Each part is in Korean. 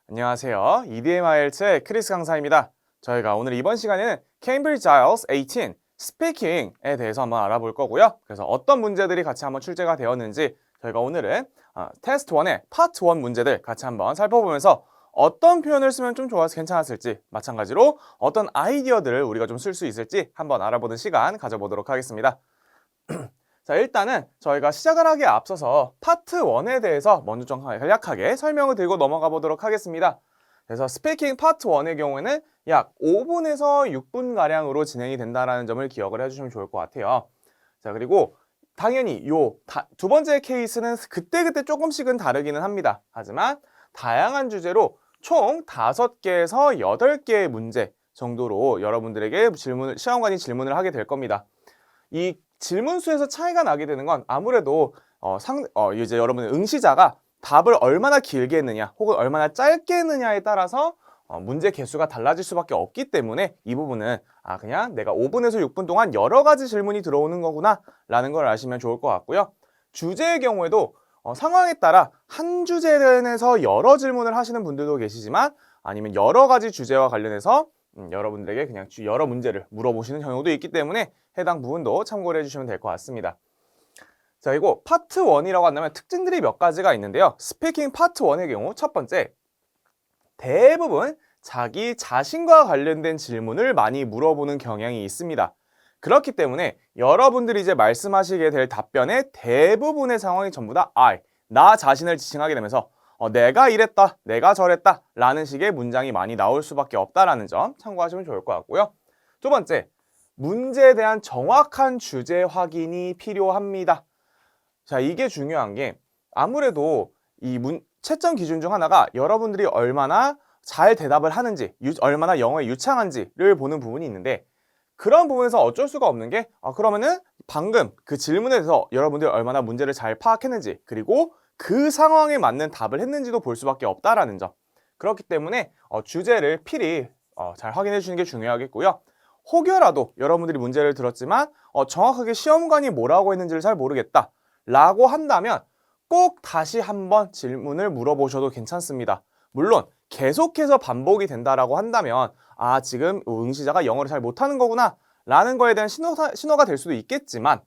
안녕하세요. EDM IELTS의 크리스 강사입니다. 저희가 오늘 이번 시간에는 Cambridge IELTS 18 스피킹에 대해서 한번 알아볼 거고요. 그래서 어떤 문제들이 같이 한번 출제가 되었는지 저희가 오늘은 테스트 1의 파트 1 문제들 같이 한번 살펴보면서 어떤 표현을 쓰면 좀 좋아서 괜찮았을지, 마찬가지로 어떤 아이디어들을 우리가 좀 쓸 수 있을지 한번 알아보는 시간 가져보도록 하겠습니다. 자, 일단은 저희가 시작을 하기에 앞서서 파트 1에 대해서 먼저 좀 간략하게 설명을 드리고 넘어가 보도록 하겠습니다. 그래서 스피킹 파트 1의 경우에는 약 5분에서 6분가량으로 진행이 된다는 점을 기억을 해주시면 좋을 것 같아요. 자, 그리고 당연히 두 번째 케이스는 그때그때 조금씩은 다르기는 합니다. 하지만 다양한 주제로 총 5개에서 8개의 문제 정도로 여러분들에게 시험관이 질문을 하게 될 겁니다. 이 질문 수에서 차이가 나게 되는 건 아무래도 이제 여러분의 응시자가 답을 얼마나 길게 했느냐 혹은 얼마나 짧게 했느냐에 따라서 문제 개수가 달라질 수밖에 없기 때문에 이 부분은 그냥 내가 5분에서 6분 동안 여러 가지 질문이 들어오는 거구나 라는 걸 아시면 좋을 것 같고요. 주제의 경우에도 상황에 따라 한 주제에 대해서 여러 질문을 하시는 분들도 계시지만 아니면 여러 가지 주제와 관련해서 여러분들에게 그냥 여러 문제를 물어보시는 경우도 있기 때문에 해당 부분도 참고를 해주시면 될 것 같습니다. 자, 그리고 파트 1이라고 한다면 특징들이 몇 가지가 있는데요. 스피킹 파트 1의 경우 첫 번째, 대부분 자기 자신과 관련된 질문을 많이 물어보는 경향이 있습니다. 그렇기 때문에 여러분들이 이제 말씀하시게 될 답변의 대부분의 상황이 전부 다 나 자신을 지칭하게 되면서 내가 이랬다, 내가 저랬다 라는 식의 문장이 많이 나올 수밖에 없다라는 점 참고하시면 좋을 것 같고요. 두 번째, 문제에 대한 정확한 주제 확인이 필요합니다. 자, 이게 중요한 게 아무래도 채점 기준 중 하나가 여러분들이 얼마나 잘 대답을 하는지, 얼마나 영어에 유창한지를 보는 부분이 있는데 그런 부분에서 어쩔 수가 없는 게 그러면은 방금 그 질문에 대해서 여러분들이 얼마나 문제를 잘 파악했는지 그리고 그 상황에 맞는 답을 했는지도 볼 수밖에 없다라는 점. 그렇기 때문에 주제를 필히 잘 확인해 주는 게 중요하겠고요. 혹여라도 여러분들이 문제를 들었지만 정확하게 시험관이 뭐라고 했는지를 잘 모르겠다 라고 한다면 꼭 다시 한번 질문을 물어보셔도 괜찮습니다. 물론 계속해서 반복이 된다라고 한다면 지금 응시자가 영어를 잘 못하는 거구나 라는 거에 대한 신호가 될 수도 있겠지만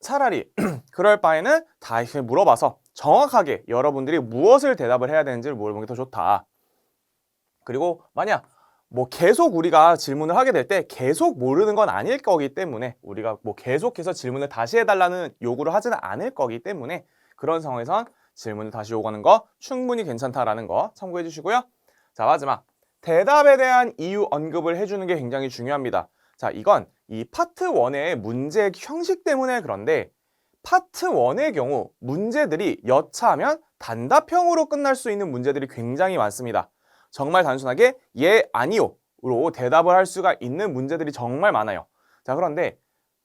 차라리 그럴 바에는 다시 물어봐서 정확하게 여러분들이 무엇을 대답을 해야 되는지를 물어보는 게 더 좋다. 그리고 만약 계속 우리가 질문을 하게 될 때 계속 모르는 건 아닐 거기 때문에 우리가 계속해서 질문을 다시 해달라는 요구를 하지는 않을 거기 때문에 그런 상황에선 질문을 다시 요구하는 거 충분히 괜찮다라는 거 참고해 주시고요. 자, 마지막 대답에 대한 이유 언급을 해주는 게 굉장히 중요합니다. 자, 이건 이 파트 1의 문제 형식 때문에 그런데 파트 1의 경우 문제들이 여차하면 단답형으로 끝날 수 있는 문제들이 굉장히 많습니다. 정말 단순하게 예, 아니요로 대답을 할 수가 있는 문제들이 정말 많아요. 자, 그런데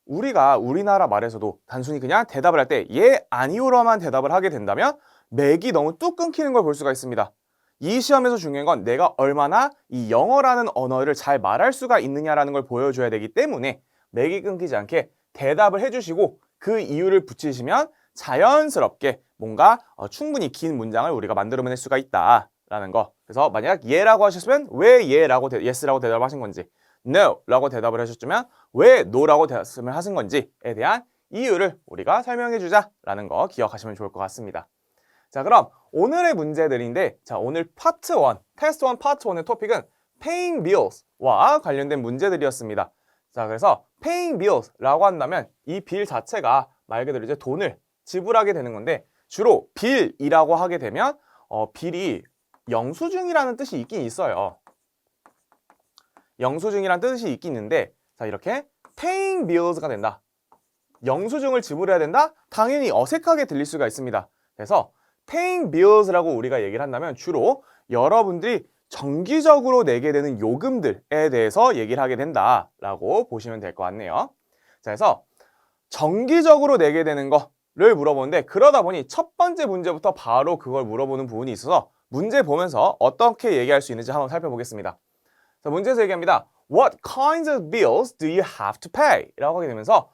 우리나라 말에서도 단순히 그냥 대답을 할 때 예, 아니요로만 대답을 하게 된다면 맥이 너무 뚝 끊기는 걸 볼 수가 있습니다. 이 시험에서 중요한 건 내가 얼마나 이 영어라는 언어를 잘 말할 수가 있느냐라는 걸 보여줘야 되기 때문에 맥이 끊기지 않게 대답을 해주시고 그 이유를 붙이시면 자연스럽게 뭔가 충분히 긴 문장을 우리가 만들어낼 수가 있다라는 거. 그래서 만약 예라고 하셨으면 왜 예라고 yes라고 대답을 하신 건지, no라고 대답을 하셨으면 왜 no라고 대답을 하신 건지에 대한 이유를 우리가 설명해 주자라는 거 기억하시면 좋을 것 같습니다. 자, 그럼 오늘의 문제들인데, 자, 오늘 파트 1, 테스트 1 파트 1의 토픽은 paying bills와 관련된 문제들이었습니다. 자, 그래서 paying bills라고 한다면 이 빌 자체가 말 그대로 이제 돈을 지불하게 되는 건데 주로 빌이라고 하게 되면 빌이 영수증이라는 뜻이 있긴 있어요. 영수증이라는 뜻이 있긴 있는데 자, 이렇게 paying bills가 된다. 영수증을 지불해야 된다? 당연히 어색하게 들릴 수가 있습니다. 그래서 paying bills라고 우리가 얘기를 한다면 주로 여러분들이 정기적으로 내게 되는 요금들에 대해서 얘기를 하게 된다라고 보시면 될 것 같네요. 자, 그래서 정기적으로 내게 되는 거를 물어보는데 그러다 보니 첫 번째 문제부터 바로 그걸 물어보는 부분이 있어서 문제 보면서 어떻게 얘기할 수 있는지 한번 살펴보겠습니다. 자, 문제에서 얘기합니다. What kinds of bills do you have to pay? 라고 하게 되면서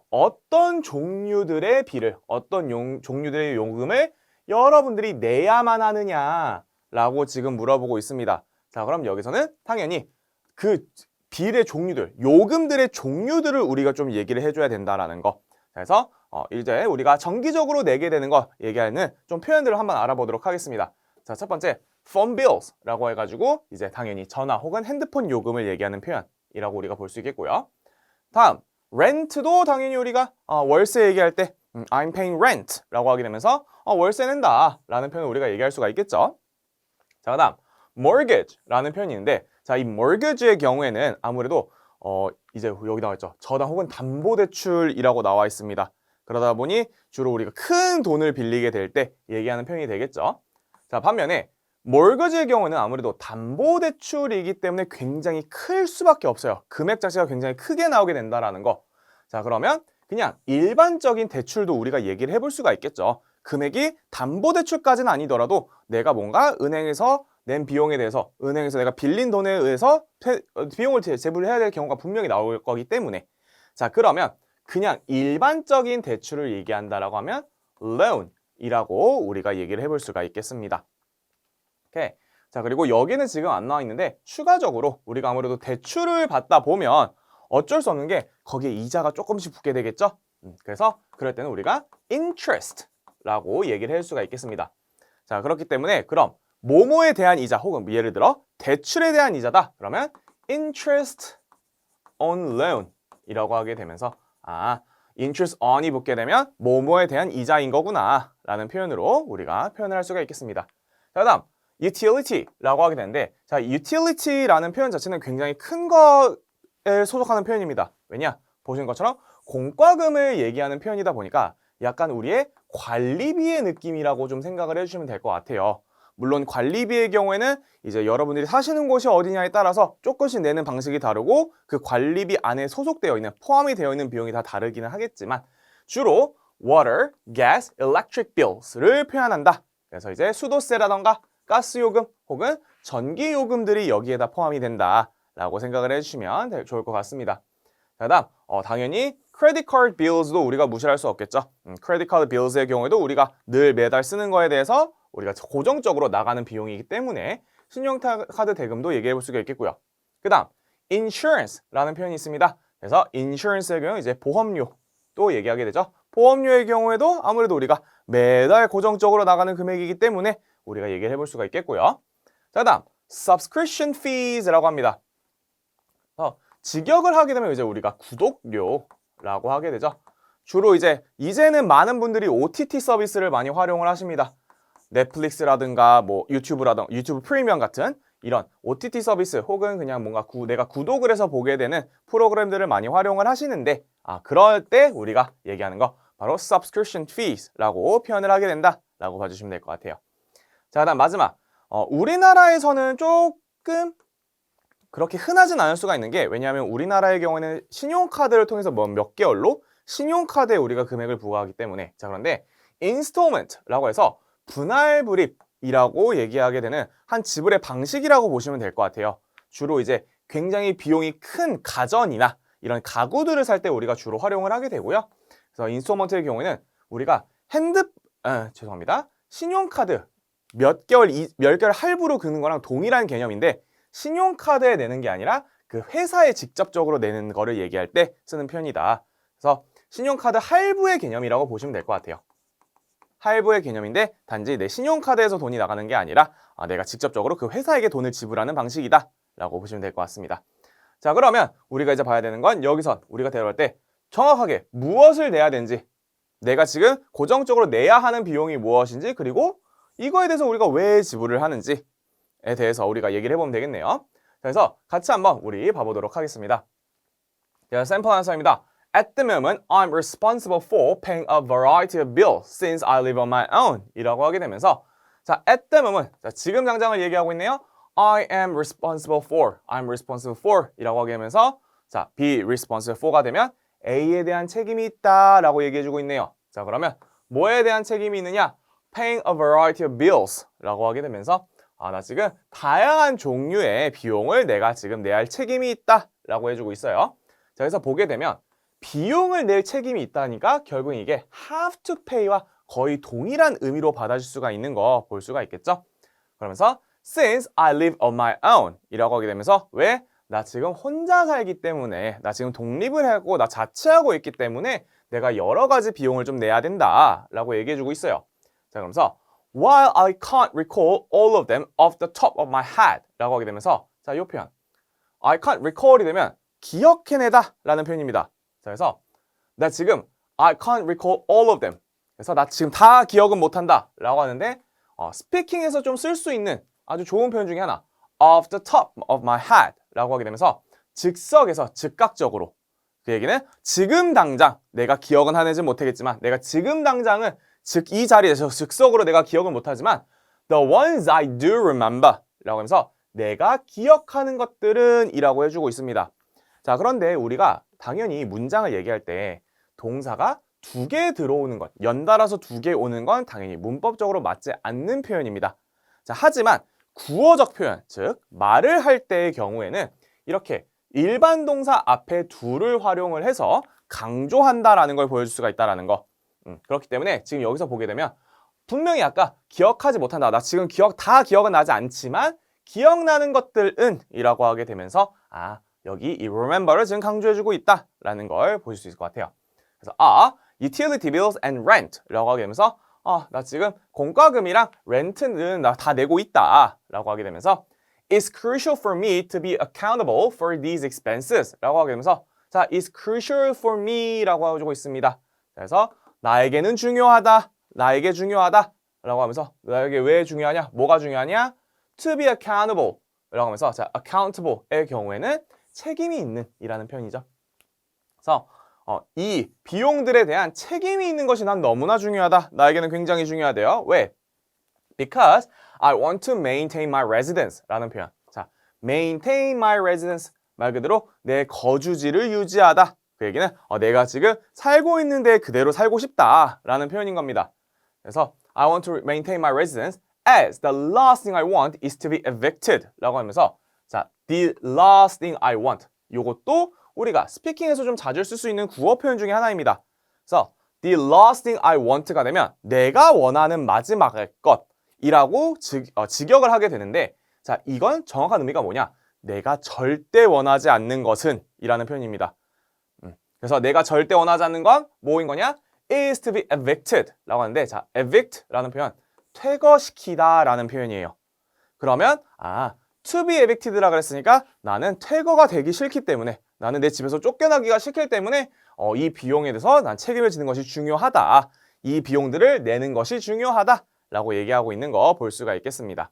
어떤 종류들의 비를, 어떤 종류들의 요금을 여러분들이 내야만 하느냐 라고 지금 물어보고 있습니다. 자, 그럼 여기서는 당연히 그 빌의 종류들, 요금들의 종류들을 우리가 좀 얘기를 해줘야 된다라는 거. 그래서 이제 우리가 정기적으로 내게 되는 거 얘기하는 좀 표현들을 한번 알아보도록 하겠습니다. 자, 첫 번째 phone bills라고 해가지고 이제 당연히 전화 혹은 핸드폰 요금을 얘기하는 표현이라고 우리가 볼 수 있겠고요. 다음 rent도 당연히 우리가 월세 얘기할 때 I'm paying rent라고 하게 되면서 월세 낸다 라는 표현을 우리가 얘기할 수가 있겠죠. 자, 그다음 mortgage라는 표현이 있는데, 자, 이 mortgage의 경우에는 아무래도 이제 여기 나와 있죠. 저당 혹은 담보대출이라고 나와 있습니다. 그러다 보니 주로 우리가 큰 돈을 빌리게 될 때 얘기하는 표현이 되겠죠. 자, 반면에 mortgage의 경우는 아무래도 담보대출이기 때문에 굉장히 클 수밖에 없어요. 금액 자체가 굉장히 크게 나오게 된다라는 거. 자, 그러면 그냥 일반적인 대출도 우리가 얘기를 해볼 수가 있겠죠. 금액이 담보대출까지는 아니더라도 내가 뭔가 은행에서 낸 비용에 대해서 은행에서 내가 빌린 돈에 의해서 비용을 제불을 해야 될 경우가 분명히 나올 거기 때문에, 자, 그러면 그냥 일반적인 대출을 얘기한다라고 하면 loan이라고 우리가 얘기를 해볼 수가 있겠습니다. 오케이. 자, 그리고 여기는 지금 안 나와 있는데 추가적으로 우리가 아무래도 대출을 받다 보면 어쩔 수 없는 게 거기에 이자가 조금씩 붙게 되겠죠. 그래서 그럴 때는 우리가 interest라고 얘기를 할 수가 있겠습니다. 자, 그렇기 때문에 그럼 뭐뭐에 대한 이자 혹은 예를 들어 대출에 대한 이자다 그러면 interest on loan 이라고 하게 되면서 interest on이 붙게 되면 뭐뭐에 대한 이자인 거구나 라는 표현으로 우리가 표현을 할 수가 있겠습니다. 자, 다음 utility라고 하게 되는데, 자, utility라는 표현 자체는 굉장히 큰 거에 소속하는 표현입니다. 왜냐? 보시는 것처럼 공과금을 얘기하는 표현이다 보니까 약간 우리의 관리비의 느낌이라고 좀 생각을 해주시면 될 것 같아요. 물론 관리비의 경우에는 이제 여러분들이 사시는 곳이 어디냐에 따라서 조금씩 내는 방식이 다르고 그 관리비 안에 소속되어 있는, 포함이 되어 있는 비용이 다 다르기는 하겠지만 주로 water, gas, electric bills를 표현한다. 그래서 이제 수도세라던가 가스요금 혹은 전기요금들이 여기에다 포함이 된다라고 생각을 해주시면 좋을 것 같습니다. 다음 당연히 credit card bills도 우리가 무시할 수 없겠죠. credit card bills의 경우에도 우리가 늘 매달 쓰는 거에 대해서 우리가 고정적으로 나가는 비용이기 때문에 신용카드 대금도 얘기해 볼 수가 있겠고요. 그 다음 insurance라는 표현이 있습니다. 그래서 insurance의 경우 이제 보험료도 얘기하게 되죠. 보험료의 경우에도 아무래도 우리가 매달 고정적으로 나가는 금액이기 때문에 우리가 얘기를 해볼 수가 있겠고요. 자, 다음 subscription fees라고 합니다. 직역을 하게 되면 이제 우리가 구독료라고 하게 되죠. 주로 이제는 많은 분들이 OTT 서비스를 많이 활용을 하십니다. 넷플릭스라든가 뭐 유튜브 프리미엄 같은 이런 OTT 서비스 혹은 그냥 뭔가 내가 구독을 해서 보게 되는 프로그램들을 많이 활용을 하시는데, 그럴 때 우리가 얘기하는 거 바로 subscription fees라고 표현을 하게 된다라고 봐주시면 될 것 같아요. 자, 그다음 마지막 우리나라에서는 조금 그렇게 흔하진 않을 수가 있는 게, 왜냐하면 우리나라의 경우에는 신용카드를 통해서 몇 개월로 신용카드에 우리가 금액을 부과하기 때문에. 자, 그런데 installment라고 해서 분할불입이라고 얘기하게 되는 한 지불의 방식이라고 보시면 될 것 같아요. 주로 이제 굉장히 비용이 큰 가전이나 이런 가구들을 살 때 우리가 주로 활용을 하게 되고요. 그래서 인스톨먼트의 경우에는 우리가 신용카드 몇 개월 할부로 끄는 거랑 동일한 개념인데, 신용카드에 내는 게 아니라 그 회사에 직접적으로 내는 거를 얘기할 때 쓰는 표현이다. 그래서 신용카드 할부의 개념이라고 보시면 될 것 같아요. 할부의 개념인데 단지 내 신용카드에서 돈이 나가는 게 아니라 내가 직접적으로 그 회사에게 돈을 지불하는 방식이다 라고 보시면 될 것 같습니다. 자, 그러면 우리가 이제 봐야 되는 건 여기서 우리가 대화할 때 정확하게 무엇을 내야 되는지, 내가 지금 고정적으로 내야 하는 비용이 무엇인지, 그리고 이거에 대해서 우리가 왜 지불을 하는지에 대해서 우리가 얘기를 해보면 되겠네요. 그래서 같이 한번 우리 봐보도록 하겠습니다. 자, 샘플 안서입니다. At the moment, I'm responsible for paying a variety of bills since I live on my own 이라고 하게 되면서, 자, at the moment, 자, 지금 당장을 얘기하고 있네요. I'm responsible for 이라고 하게 되면서, 자, be responsible for가 되면 A에 대한 책임이 있다 라고 얘기해주고 있네요. 자, 그러면 뭐에 대한 책임이 있느냐? Paying a variety of bills 라고 하게 되면서 나 지금 다양한 종류의 비용을 내가 지금 내야 할 책임이 있다 라고 해주고 있어요. 자, 그래서 보게 되면 비용을 낼 책임이 있다니까 결국 이게 have to pay와 거의 동일한 의미로 받아줄 수가 있는 거 볼 수가 있겠죠. 그러면서 since I live on my own 이라고 하게 되면서 왜? 나 지금 혼자 살기 때문에 나 지금 독립을 하고 나 자취하고 있기 때문에 내가 여러 가지 비용을 좀 내야 된다 라고 얘기해주고 있어요. 자, 그러면서 while I can't recall all of them off the top of my head 라고 하게 되면서 자, 이 표현 I can't recall이 되면 기억해내다 라는 표현입니다. 자, 그래서 나 지금 I can't recall all of them 그래서 나 지금 다 기억은 못한다 라고 하는데 스피킹에서 좀 쓸 수 있는 아주 좋은 표현 중에 하나 off the top of my head 라고 하게 되면서 즉석에서 즉각적으로 그 얘기는 지금 당장 내가 기억은 하지 못하겠지만 내가 지금 당장은 즉 이 자리에서 즉석으로 내가 기억은 못하지만 the ones I do remember 라고 하면서 내가 기억하는 것들은 이라고 해주고 있습니다. 자, 그런데 우리가 당연히 문장을 얘기할 때 동사가 두 개 들어오는 것, 연달아서 두 개 오는 건 당연히 문법적으로 맞지 않는 표현입니다. 자, 하지만 구어적 표현, 즉 말을 할 때의 경우에는 이렇게 일반 동사 앞에 do를 활용을 해서 강조한다라는 걸 보여줄 수가 있다라는 거. 그렇기 때문에 지금 여기서 보게 되면 분명히 아까 기억하지 못한다. 나 지금 다 기억은 나지 않지만 기억나는 것들은 이라고 하게 되면서 여기 이 remember를 지금 강조해주고 있다라는 걸 보실 수 있을 것 같아요. 그래서 utility bills and rent 라고 하게 되면서 나 지금 공과금이랑 렌트는 나 다 내고 있다 라고 하게 되면서 It's crucial for me to be accountable for these expenses 라고 하게 되면서 자, It's crucial for me 라고 하고 있습니다. 그래서 나에게는 중요하다, 나에게 중요하다 라고 하면서 나에게 왜 중요하냐, 뭐가 중요하냐 To be accountable 라고 하면서 자, accountable의 경우에는 책임이 있는 이라는 표현이죠. 그래서 이 비용들에 대한 책임이 있는 것이 난 너무나 중요하다. 나에게는 굉장히 중요하대요. 왜? Because I want to maintain my residence 라는 표현. 자, maintain my residence 말 그대로 내 거주지를 유지하다. 그 얘기는 내가 지금 살고 있는 데 그대로 살고 싶다 라는 표현인 겁니다. 그래서 I want to maintain my residence as the last thing I want is to be evicted 라고 하면서 자, the last thing I want 요것도 우리가 스피킹에서 좀 자주 쓸 수 있는 구어 표현 중에 하나입니다. 그래서 the last thing I want가 되면 내가 원하는 마지막의 것이라고 직역을 하게 되는데 자, 이건 정확한 의미가 뭐냐? 내가 절대 원하지 않는 것은 이라는 표현입니다. 그래서 내가 절대 원하지 않는 건 뭐인 거냐? is to be evicted 라고 하는데 자, evict라는 표현 퇴거시키다 라는 표현이에요. 그러면 to be evicted라 그랬으니까 나는 퇴거가 되기 싫기 때문에 나는 내 집에서 쫓겨나기가 싫기 때문에 이 비용에 대해서 난 책임을 지는 것이 중요하다. 이 비용들을 내는 것이 중요하다 라고 얘기하고 있는 거 볼 수가 있겠습니다.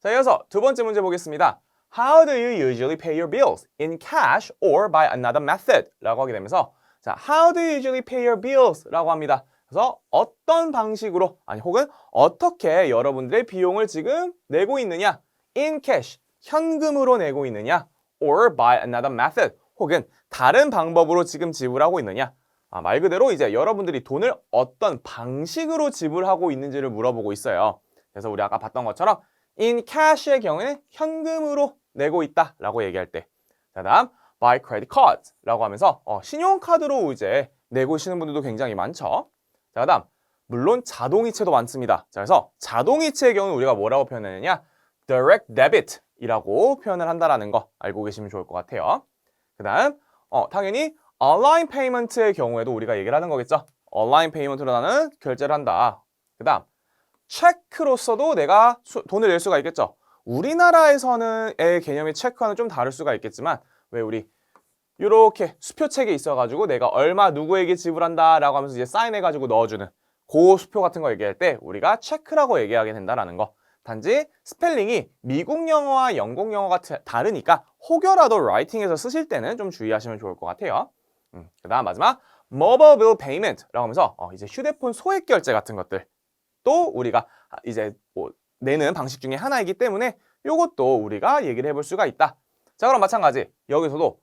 자, 이어서 두 번째 문제 보겠습니다. How do you usually pay your bills? In cash or by another method? 라고 하게 되면서 자, How do you usually pay your bills? 라고 합니다. 그래서 어떤 방식으로 혹은 어떻게 여러분들의 비용을 지금 내고 있느냐? In cash, 현금으로 내고 있느냐? Or by another method, 혹은 다른 방법으로 지금 지불하고 있느냐? 말 그대로 이제 여러분들이 돈을 어떤 방식으로 지불하고 있는지를 물어보고 있어요. 그래서 우리 아까 봤던 것처럼 in cash의 경우에는 현금으로 내고 있다라고 얘기할 때, 자, 다음 by credit cards라고 하면서 신용카드로 이제 내고 계시는 분들도 굉장히 많죠. 자, 그다음 물론 자동이체도 많습니다. 자, 그래서 자동이체의 경우는 우리가 뭐라고 표현하느냐? direct debit이라고 표현을 한다라는 거 알고 계시면 좋을 것 같아요. 그다음 당연히 온라인 페이먼트의 경우에도 우리가 얘기를 하는 거겠죠. 온라인 페이먼트로 나는 결제를 한다. 그다음 체크로서도 내가 돈을 낼 수가 있겠죠. 우리나라에서는 개념의 체크와는 좀 다를 수가 있겠지만 왜 우리 이렇게 수표책에 있어가지고 내가 얼마 누구에게 지불한다라고 하면서 이제 사인해가지고 넣어주는 그 수표 같은 거 얘기할 때 우리가 체크라고 얘기하게 된다라는 거. 단지 스펠링이 미국 영어와 영국 영어가 다르니까 혹여라도 라이팅에서 쓰실 때는 좀 주의하시면 좋을 것 같아요. 그 다음 마지막 mobile bill payment라고 하면서 이제 휴대폰 소액 결제 같은 것들 또 우리가 이제 내는 방식 중에 하나이기 때문에 이것도 우리가 얘기를 해볼 수가 있다. 자, 그럼 마찬가지 여기서도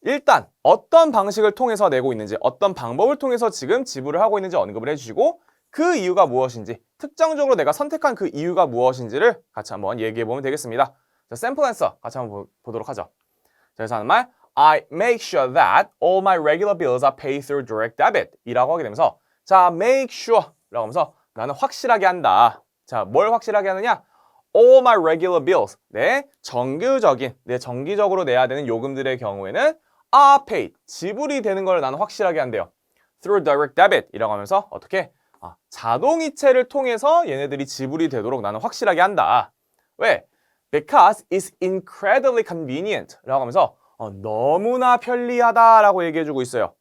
일단 어떤 방식을 통해서 내고 있는지 어떤 방법을 통해서 지금 지불을 하고 있는지 언급을 해주시고 그 이유가 무엇인지 특정적으로 내가 선택한 그 이유가 무엇인지를 같이 한번 얘기해 보면 되겠습니다. 자, 샘플 앤서 같이 한번 보도록 하죠. 자, 그래서 하는 말 I make sure that all my regular bills are paid through direct debit 이라고 하게 되면서 자, make sure 라고 하면서 나는 확실하게 한다. 자, 뭘 확실하게 하느냐? all my regular bills. 내 정기적으로 내야 되는 요금들의 경우에는 are paid. 지불이 되는 걸 나는 확실하게 한대요. through direct debit 이라고 하면서 어떻게? 자동이체를 통해서 얘네들이 지불이 되도록 나는 확실하게 한다. 왜? Because it's incredibly convenient 라고 하면서 너무나 편리하다라고 얘기해주고 있어요.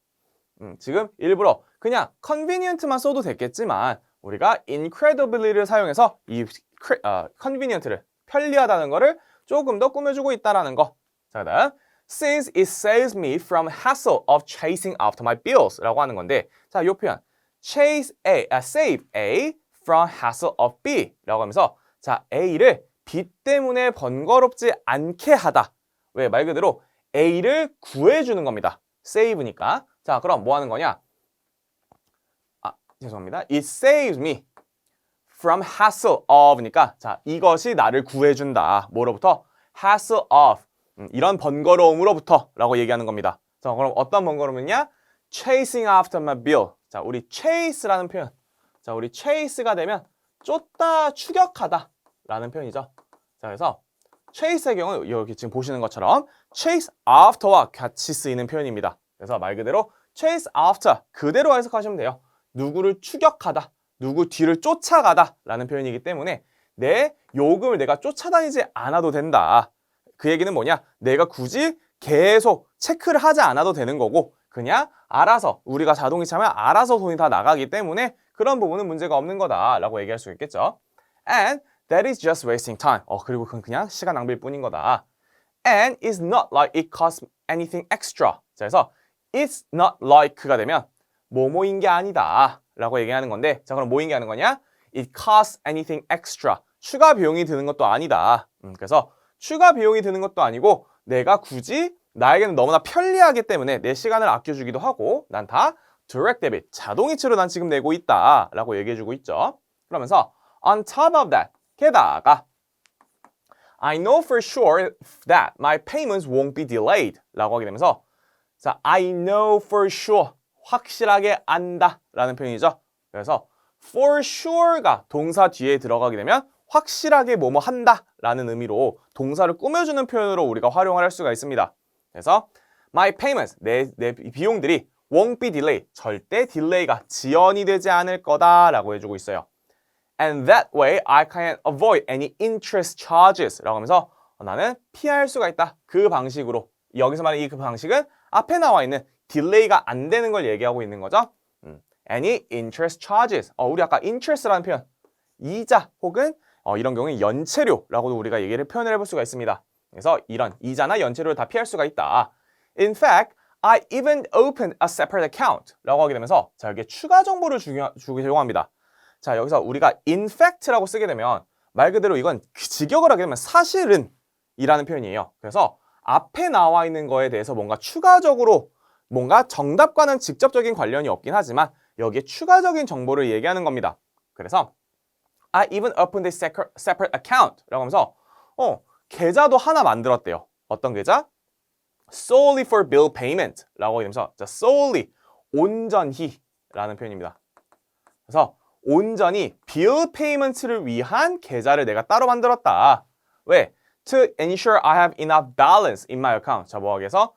지금 일부러 그냥 convenient만 써도 됐겠지만 우리가 incredibly를 사용해서 이 convenient를 편리하다는 거를 조금 더 꾸며주고 있다라는 거. 자, 그다음 since it saves me from hassle of chasing after my bills 라고 하는 건데 자, 이 표현 save A from hassle of B 라고 하면서 자, A를 B 때문에 번거롭지 않게 하다. 왜? 말 그대로 A를 구해주는 겁니다. save니까. 자, 그럼 뭐 하는 거냐? 죄송합니다. It saves me from hassle of니까 자, 이것이 나를 구해준다. 뭐로부터? hassle of. 이런 번거로움으로부터 라고 얘기하는 겁니다. 자, 그럼 어떤 번거로움이냐? chasing after my bill. 자, 우리 chase라는 표현. 자, 우리 chase가 되면 쫓다, 추격하다 라는 표현이죠. 자, 그래서 chase의 경우 여기 지금 보시는 것처럼 chase after와 같이 쓰이는 표현입니다. 그래서 말 그대로 chase after 그대로 해석하시면 돼요. 누구를 추격하다, 누구 뒤를 쫓아가다 라는 표현이기 때문에 내 요금을 내가 쫓아다니지 않아도 된다. 그 얘기는 뭐냐? 내가 굳이 계속 체크를 하지 않아도 되는 거고 그냥 알아서 우리가 자동이체하면 알아서 돈이 다 나가기 때문에 그런 부분은 문제가 없는 거다라고 얘기할 수 있겠죠. And that is just wasting time. 그리고 그건 그냥 시간 낭비일 뿐인 거다. And it's not like it costs anything extra. 자, 그래서 it's not like가 되면 뭐뭐인 게 아니다 라고 얘기하는 건데 자, 그럼 뭐인 게 하는 거냐? It costs anything extra. 추가 비용이 드는 것도 아니다. 그래서 추가 비용이 드는 것도 아니고 내가 굳이 나에게는 너무나 편리하기 때문에 내 시간을 아껴주기도 하고 난 다 direct debit, 자동이체로 난 지금 내고 있다 라고 얘기해주고 있죠. 그러면서 on top of that, 게다가 I know for sure that my payments won't be delayed 라고 하게 되면서 자, I know for sure, 확실하게 안다 라는 표현이죠. 그래서 for sure가 동사 뒤에 들어가게 되면 확실하게 뭐뭐 한다 라는 의미로 동사를 꾸며주는 표현으로 우리가 활용을 할 수가 있습니다. 그래서 my payments, 내 비용들이 won't be delayed, 절대 딜레이가 지연이 되지 않을 거다 라고 해주고 있어요. And that way I can avoid any interest charges 라고 하면서 나는 피할 수가 있다. 그 방식으로 여기서 말하는 이 그 방식은 앞에 나와 있는 딜레이가 안 되는 걸 얘기하고 있는 거죠. Any interest charges. 우리 아까 interest라는 표현, 이자 혹은 이런 경우에 연체료라고도 우리가 얘기를 표현을 해볼 수가 있습니다. 그래서 이런 이자나 연체료를 다 피할 수가 있다. In fact, I even opened a separate account 라고 하게 되면서 자, 여기에 추가 정보를 제공합니다. 자, 여기서 우리가 in fact라고 쓰게 되면 말 그대로 이건 직역을 하게 되면 사실은 이라는 표현이에요. 그래서 앞에 나와 있는 거에 대해서 뭔가 추가적으로 뭔가 정답과는 직접적인 관련이 없긴 하지만 여기에 추가적인 정보를 얘기하는 겁니다. 그래서 I even opened a separate account 라고 하면서 계좌도 하나 만들었대요. 어떤 계좌? solely for bill payment 라고 하면서 자, solely, 온전히 라는 표현입니다. 그래서 온전히 bill payment를 위한 계좌를 내가 따로 만들었다. 왜? To ensure I have enough balance in my account. 자, 뭐하기 위해서?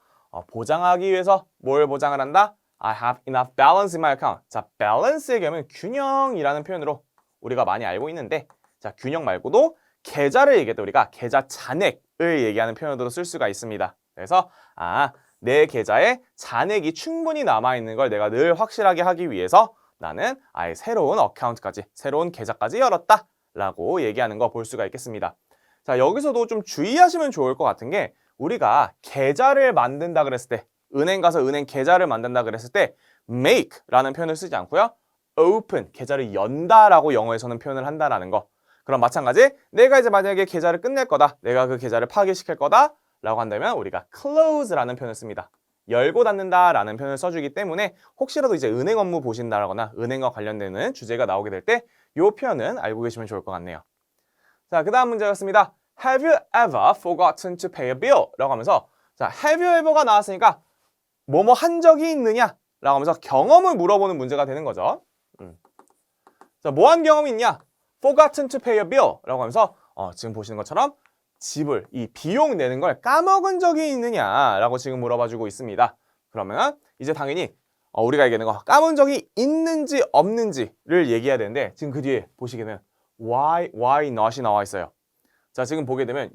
보장하기 위해서 뭘 보장을 한다? I have enough balance in my account. 자, balance의 경우는 균형이라는 표현으로 우리가 많이 알고 있는데 자, 균형 말고도 계좌를 얘기할 때 우리가 계좌 잔액을 얘기하는 표현으로 쓸 수가 있습니다. 그래서 내 계좌에 잔액이 충분히 남아있는 걸 내가 늘 확실하게 하기 위해서 나는 아예 새로운 어카운트까지, 새로운 계좌까지 열었다 라고 얘기하는 거 볼 수가 있겠습니다. 자, 여기서도 좀 주의하시면 좋을 것 같은 게 우리가 계좌를 만든다 그랬을 때 은행 가서 은행 계좌를 만든다 그랬을 때 make 라는 표현을 쓰지 않고요. open, 계좌를 연다라고 영어에서는 표현을 한다라는 거. 그럼 마찬가지 내가 이제 만약에 계좌를 끝낼 거다, 내가 그 계좌를 파기시킬 거다 라고 한다면 우리가 close라는 표현을 씁니다. 열고 닫는다 라는 표현을 써주기 때문에 혹시라도 이제 은행 업무 보신다거나 은행과 관련되는 주제가 나오게 될 때 이 표현은 알고 계시면 좋을 것 같네요. 자, 그 다음 문제였습니다. Have you ever forgotten to pay a bill? 라고 하면서 자, have you ever가 나왔으니까 뭐뭐 한 적이 있느냐? 라고 하면서 경험을 물어보는 문제가 되는 거죠. 자, 뭐 한 경험이 있냐? Forgotten to pay a bill 라고 하면서 지금 보시는 것처럼 지불, 이 비용 내는 걸 까먹은 적이 있느냐라고 지금 물어봐주고 있습니다. 그러면 이제 당연히 우리가 얘기하는 거 까먹은 적이 있는지 없는지를 얘기해야 되는데 지금 그 뒤에 보시게 되면 why not이 나와 있어요. 자, 지금 보게 되면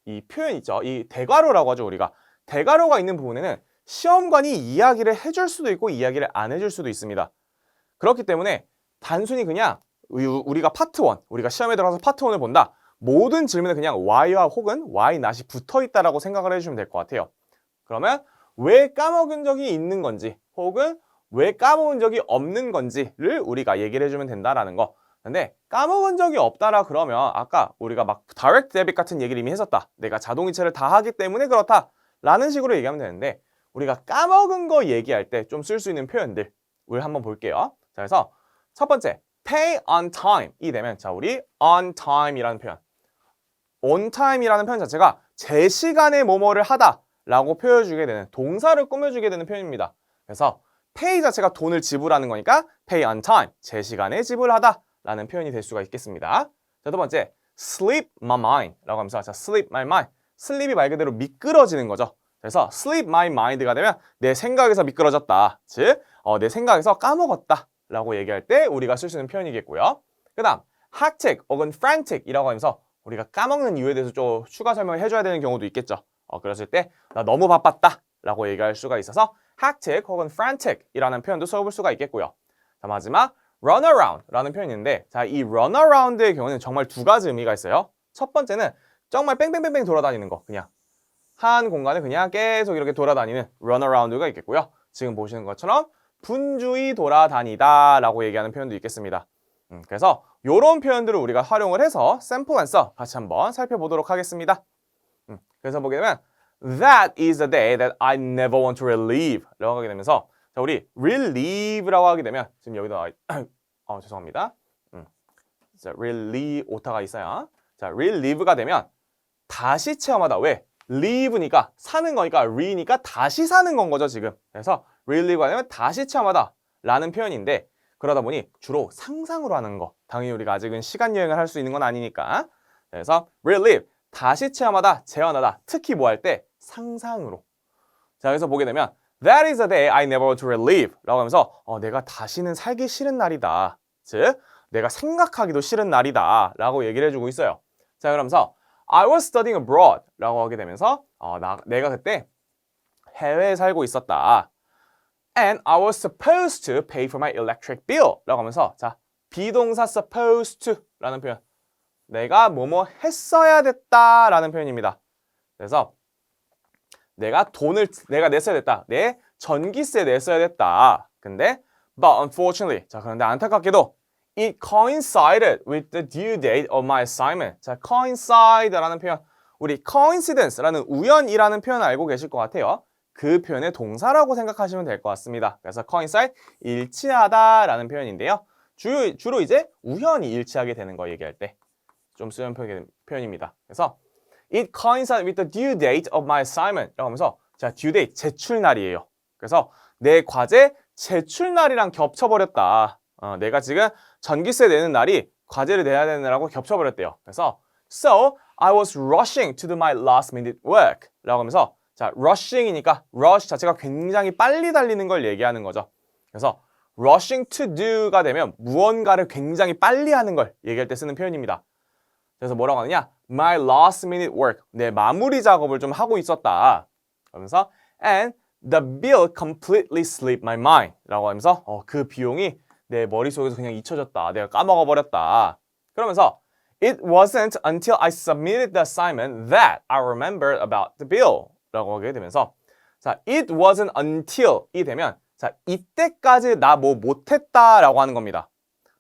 이 표현 있죠. 이 대괄호라고 하죠, 우리가. 대괄호가 있는 부분에는 시험관이 이야기를 해줄 수도 있고 이야기를 안 해줄 수도 있습니다. 그렇기 때문에 단순히 그냥 우리가 파트 1, 우리가 시험에 들어가서 파트 1을 본다. 모든 질문에 그냥 why와 혹은 why not이 붙어 있다라고 생각을 해주시면 될 것 같아요. 그러면 왜 까먹은 적이 있는 건지 혹은 왜 까먹은 적이 없는 건지를 우리가 얘기를 해주면 된다라는 거. 근데 까먹은 적이 없다라 그러면 아까 우리가 막 다이렉트 데빗 같은 얘기를 이미 했었다. 내가 자동이체를 다 하기 때문에 그렇다 라는 식으로 얘기하면 되는데 우리가 까먹은 거 얘기할 때 좀 쓸 수 있는 표현들을 한번 볼게요. 자, 그래서 첫 번째 pay on time 이 되면 자, 우리 on time 이라는 표현, on time 이라는 표현 자체가 제 시간에 뭐뭐를 하다 라고 표현해주게 되는, 동사를 꾸며주게 되는 표현입니다. 그래서 pay 자체가 돈을 지불하는 거니까 pay on time, 제 시간에 지불하다 라는 표현이 될 수가 있겠습니다. 자, 두 번째 sleep my mind 라고 하면서 자, sleep my mind, sleep이 말 그대로 미끄러지는 거죠. 그래서 sleep my mind가 되면 내 생각에서 미끄러졌다, 즉 내 생각에서 까먹었다 라고 얘기할 때 우리가 쓸 수 있는 표현이겠고요. 그 다음 hectic 혹은 frantic 이라고 하면서 우리가 까먹는 이유에 대해서 좀 추가 설명을 해줘야 되는 경우도 있겠죠. 그랬을 때 나 너무 바빴다 라고 얘기할 수가 있어서 hectic 혹은 frantic 이라는 표현도 써볼 수가 있겠고요. 자, 마지막 run around 라는 표현이 있는데 자, 이 run around의 경우는 정말 두 가지 의미가 있어요. 첫 번째는 정말 뺑뺑뺑뺑 돌아다니는 거, 그냥 한 공간을 그냥 계속 이렇게 돌아다니는 run around가 있겠고요. 지금 보시는 것처럼 분주히 돌아다니다 라고 얘기하는 표현도 있겠습니다. 그래서 이런 표현들을 우리가 활용을 해서 샘플 앤서 같이 한번 살펴보도록 하겠습니다. 그래서 보게 되면 That is a day that I never want to relive 라고 하게 되면서 자, 우리 relieve라고 하게 되면 지금 여기다 죄송합니다. 자, relieve 오타가 있어요. 자, relieve가 되면 다시 체험하다. 왜? live니까 사는 거니까 re니까 다시 사는 건 거죠, 지금. 그래서 relieve가 되면 다시 체험하다 라는 표현인데 그러다 보니 주로 상상으로 하는 거. 당연히 우리가 아직은 시간 여행을 할 수 있는 건 아니니까. 그래서 relive, 다시 체험하다, 재현하다. 특히 뭐 할 때? 상상으로. 자, 그래서 보게 되면 That is a day I never want to relive 라고 하면서 내가 다시는 살기 싫은 날이다. 즉, 내가 생각하기도 싫은 날이다 라고 얘기를 해주고 있어요. 자, 그러면서 I was studying abroad 라고 하게 되면서 내가 그때 해외에 살고 있었다. And I was supposed to pay for my electric bill 라고 하면서 자, 비동사 supposed to 라는 표현, 내가 뭐뭐 했어야 됐다 라는 표현입니다. 그래서 내가 냈어야 됐다, 내 전기세 냈어야 됐다. 근데 but unfortunately, 자, 그런데 안타깝게도 it coincided with the due date of my assignment. 자, coincide라는 표현, 우리 coincidence라는 우연이라는 표현 알고 계실 것 같아요. 그 표현의 동사라고 생각하시면 될 것 같습니다. 그래서 coincide, 일치하다 라는 표현인데요. 주로 이제 우연히 일치하게 되는 거 얘기할 때 좀 쓰는 표현입니다. 그래서 it coincided with the due date of my assignment 라고 하면서 자, due date, 제출날이에요. 그래서 내 과제 제출날이랑 겹쳐버렸다. 내가 지금 전기세 내는 날이 과제를 내야 되는 날하고 겹쳐버렸대요. 그래서 So I was rushing to do my last minute work 라고 하면서 자, rushing이니까 rush 자체가 굉장히 빨리 달리는 걸 얘기하는 거죠. 그래서 rushing to do가 되면 무언가를 굉장히 빨리 하는 걸 얘기할 때 쓰는 표현입니다. 그래서 뭐라고 하느냐? My last minute work, 내 마무리 작업을 좀 하고 있었다. 그러면서 and the bill completely slipped my mind 라고 하면서 그 비용이 내 머릿속에서 그냥 잊혀졌다. 내가 까먹어 버렸다. 그러면서 It wasn't until I submitted the assignment that I remembered about the bill 라고 하게 되면서 자, it wasn't until 이 되면 자, 이때까지 나 뭐 못했다 라고 하는 겁니다.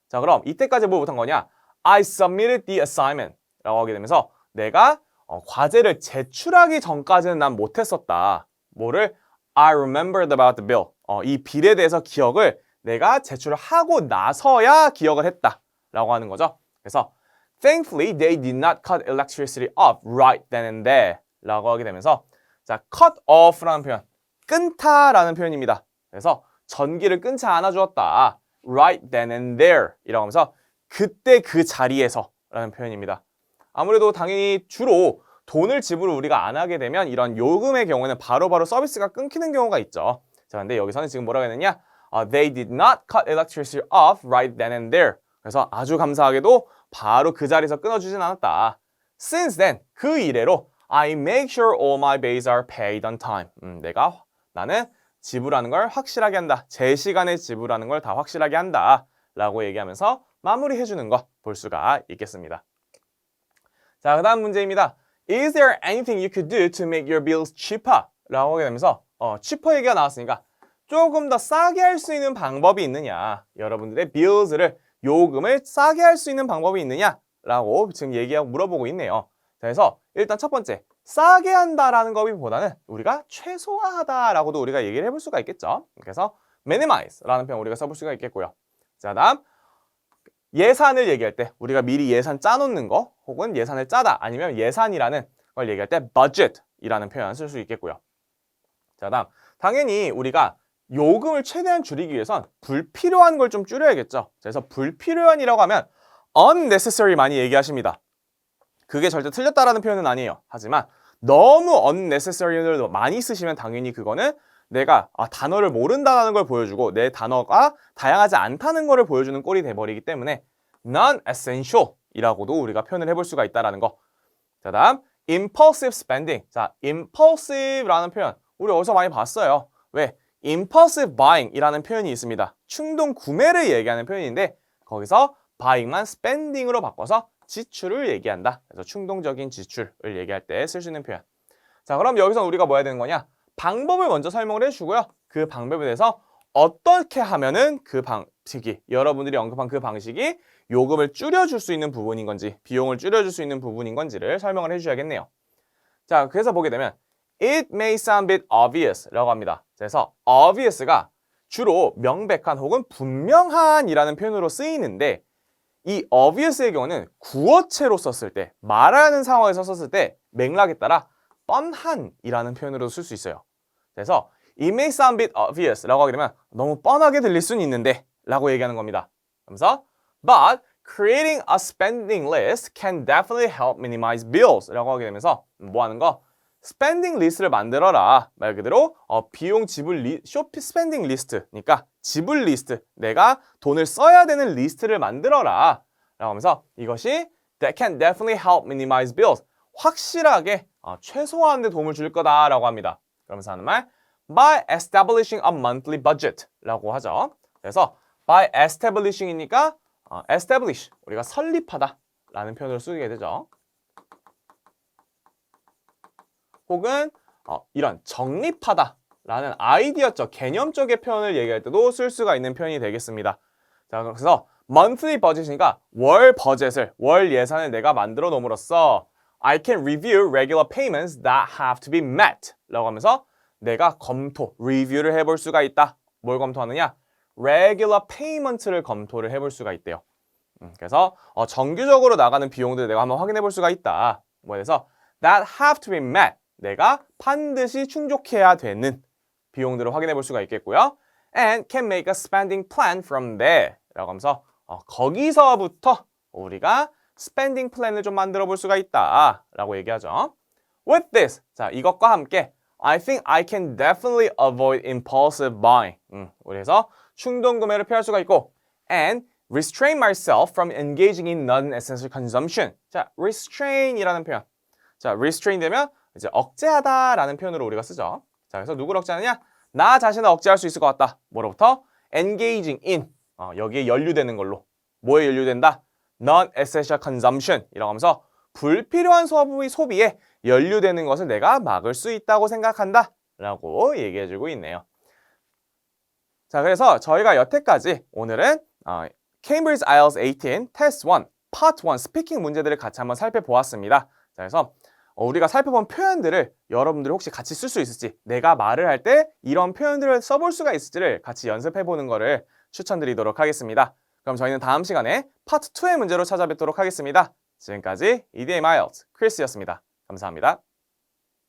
자, 그럼 이때까지 뭐 못한 거냐? I submitted the assignment 라고 하게 되면서 내가 과제를 제출하기 전까지는 난 못했었다. 뭐를? I remembered about the bill. 이 빌에 대해서 기억을 내가 제출을 하고 나서야 기억을 했다 라고 하는 거죠. 그래서 Thankfully, they did not cut electricity off right then and there 라고 하게 되면서 자, cut off라는 표현, 끊다라는 표현입니다. 그래서 전기를 끊지 않아 주었다. right then and there 이라고 하면서 그때 그 자리에서 라는 표현입니다. 아무래도 당연히 주로 돈을 지불을 우리가 안 하게 되면 이런 요금의 경우는 바로바로 서비스가 끊기는 경우가 있죠. 자, 근데 여기서는 지금 뭐라고 했느냐? They did not cut electricity off right then and there. 그래서 아주 감사하게도 바로 그 자리에서 끊어주진 않았다. Since then, 그 이래로 I make sure all my bills are paid on time. 나는 지불하는 걸 확실하게 한다. 제 시간에 지불하는 걸 다 확실하게 한다. 라고 얘기하면서 마무리해주는 거 볼 수가 있겠습니다. 자, 그 다음 문제입니다. Is there anything you could do to make your bills cheaper? 라고 하게 되면서 cheaper 얘기가 나왔으니까 조금 더 싸게 할 수 있는 방법이 있느냐, 여러분들의 bills를, 요금을 싸게 할 수 있는 방법이 있느냐 라고 지금 얘기하고 물어보고 있네요. 그래서 일단 첫 번째, 싸게 한다라는 것보다는 우리가 최소화하다라고도 우리가 얘기를 해볼 수가 있겠죠. 그래서 minimize라는 표현 우리가 써볼 수가 있겠고요. 자, 다음 예산을 얘기할 때 우리가 미리 예산 짜놓는 거, 혹은 예산을 짜다, 아니면 예산이라는 걸 얘기할 때 budget이라는 표현 쓸 수 있겠고요. 자, 다음 당연히 우리가 요금을 최대한 줄이기 위해선 불필요한 걸 좀 줄여야겠죠. 그래서 불필요한이라고 하면 unnecessary 많이 얘기하십니다. 그게 절대 틀렸다라는 표현은 아니에요. 하지만 너무 unnecessary를 많이 쓰시면 당연히 그거는 내가 단어를 모른다는 걸 보여주고 내 단어가 다양하지 않다는 거를 보여주는 꼴이 돼버리기 때문에 non-essential 이라고도 우리가 표현을 해볼 수가 있다는 거. 자, 다음 impulsive spending. 자, impulsive라는 표현 우리 어디서 많이 봤어요. 왜? impulsive buying 이라는 표현이 있습니다. 충동 구매를 얘기하는 표현인데 거기서 buying만 spending으로 바꿔서 지출을 얘기한다. 그래서 충동적인 지출을 얘기할 때 쓸 수 있는 표현. 자, 그럼 여기서 우리가 뭐 해야 되는 거냐? 방법을 먼저 설명을 해주고요. 그 방법에 대해서 어떻게 하면은 그 방식이, 여러분들이 언급한 그 방식이 요금을 줄여줄 수 있는 부분인 건지, 비용을 줄여줄 수 있는 부분인 건지를 설명을 해주셔야겠네요. 자, 그래서 보게 되면 It may sound a bit obvious 라고 합니다. 그래서 obvious가 주로 명백한 혹은 분명한 이라는 표현으로 쓰이는데 이 obvious의 경우는 구어체로 썼을 때, 말하는 상황에서 썼을 때 맥락에 따라 뻔한 이라는 표현으로 쓸 수 있어요. 그래서 It may sound a bit obvious 라고 하게 되면 너무 뻔하게 들릴 수는 있는데 라고 얘기하는 겁니다. 그러면서 But creating a spending list can definitely help minimize bills 라고 하게 되면서 뭐 하는 거? 스펜딩 리스트를 만들어라. 말 그대로 비용 지불 스펜딩 리스트니까 지불 리스트, 내가 돈을 써야 되는 리스트를 만들어라 라고 하면서 이것이 That can definitely help minimize bills, 확실하게 최소화하는 데 도움을 줄 거다라고 합니다. 그러면서 하는 말 By establishing a monthly budget 라고 하죠. 그래서 by establishing이니까 establish, 우리가 설립하다 라는 표현으로 쓰게 되죠. 혹은 이런 정립하다 라는 아이디어적, 개념적의 표현을 얘기할 때도 쓸 수가 있는 표현이 되겠습니다. 자, 그래서 monthly budget이니까 월 버젯을, 월 예산을 내가 만들어 놓음으로써 I can review regular payments that have to be met 라고 하면서 내가 검토, 리뷰를 해볼 수가 있다. 뭘 검토하느냐? regular payment를 검토를 해볼 수가 있대요. 그래서 정규적으로 나가는 비용들을 내가 한번 확인해 볼 수가 있다. 뭐해서 that have to be met, 내가 반드시 충족해야 되는 비용들을 확인해 볼 수가 있겠고요. And can make a spending plan from there 라고 하면서 거기서부터 우리가 spending plan을 좀 만들어 볼 수가 있다 라고 얘기하죠. With this, 자, 이것과 함께 I think I can definitely avoid impulsive buying. 그래서 충동 구매를 피할 수가 있고 and restrain myself from engaging in non-essential consumption. 자, restrain이라는 표현. 자, restrain 되면 이제 억제하다라는 표현으로 우리가 쓰죠. 자, 그래서 누구를 억제하느냐? 나 자신을 억제할 수 있을 것 같다. 뭐로부터? engaging in. 여기에 연루되는 걸로. 뭐에 연루된다? non-essential consumption 이라고 하면서 불필요한 소비에 연루되는 것을 내가 막을 수 있다고 생각한다 라고 얘기해주고 있네요. 자, 그래서 저희가 여태까지 오늘은 Cambridge IELTS 18 Test 1 Part 1 스피킹 문제들을 같이 한번 살펴보았습니다. 자, 그래서 우리가 살펴본 표현들을 여러분들이 혹시 같이 쓸 수 있을지, 내가 말을 할 때 이런 표현들을 써볼 수가 있을지를 같이 연습해보는 거를 추천드리도록 하겠습니다. 그럼 저희는 다음 시간에 파트 2의 문제로 찾아뵙도록 하겠습니다. 지금까지 EDM IELTS 크리스였습니다. 감사합니다.